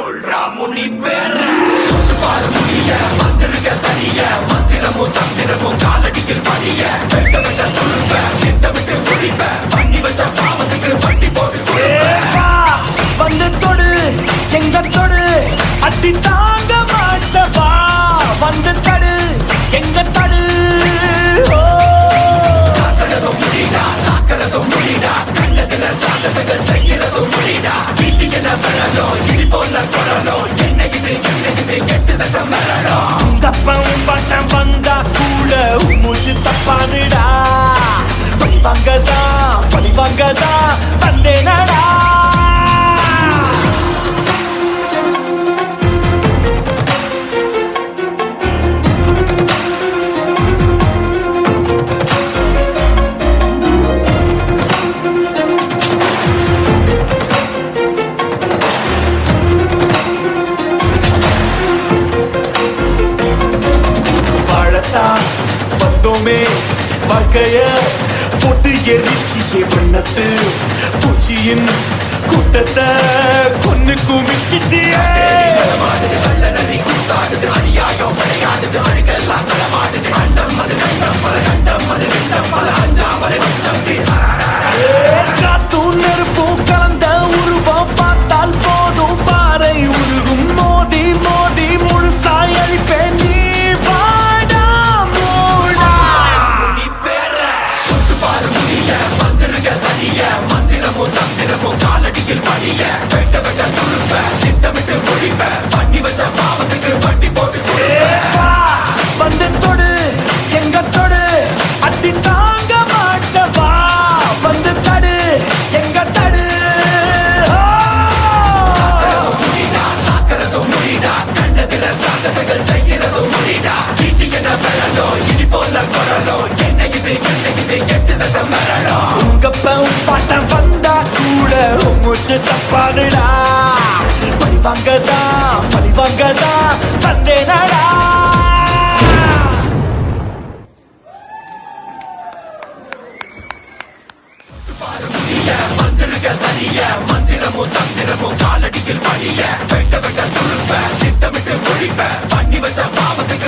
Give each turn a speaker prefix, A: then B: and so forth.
A: சொல்றா முனி பேர பாரு முடிய வந்திருக்க தனிய மந்திரமும் தந்திரமும் காலடியில் படிய வெட்ட வெட்ட துருப்ப திட்டமிட்டு குடிப்ப பண்ணி வச்ச பாவத்துக்கு வண்டி போட்டு
B: வந்து தொடு எங்க தொடு அடி தாங்க மாட்டவா வந்து தடு எங்க தடு
A: காக்கிறதும் முடிடா காக்கிறதும் முடிடா கண்ணத்துல சாகசங்கள் செய்யறதும் முடிடா வீட்டுக்கு என்ன வரணும் இடி போல கொடணும் என்ன இது கெட்டு தசம் வரணும்
B: தப்பம் பட்டம் வந்தா கூட மூச்சு தப்பானுடா பழிவாங்கதா வந்தேனடா வந்தோமே வாழ்க்கைய போட்டு எரிச்சியே வண்ணத்து பூச்சியின் கூட்டத்தை கொன்னு குமிச்சிட்டியே காத்தும் நெருப்பும் கலந்த உருவம் பார்த்தால் போதும் பாறை உருகும் மோதி மோதி முழுசாய் அழிப்பேன் நீ
A: காலடியில் படிய வெட்ட வெட்ட துருப்ப திட்டமிட்டு ஒழிப்ப பண்ணி வச்ச பாவத்துக்கு வண்டி போட்டு
B: வந்து தொடு எங்க தொடு அடி தாங்க மாட்டவா வந்து தடு எங்க தடு
A: காக்கிறதும் முடிடா கண்ணத்துல சாகசங்கள் செய்யறதும் முடிடா வீட்டுக்கு என்ன வரணும் இடி போல கொரணும் என்ன இது கெட்டு தசம் வரணும்
B: உங்க பாட்டம் வந்தா கூட மூச்சு தப்பாடுடா பழிவாங்கதா வந்தேனடா
A: வந்திருக்க தனிய மந்திரமும் தந்திரமும் காலடியில் படிய வெட்ட வெட்ட துருப்ப திட்டமிட்டு ஒழிப்ப பண்ணி வச்ச பாவத்துக்கு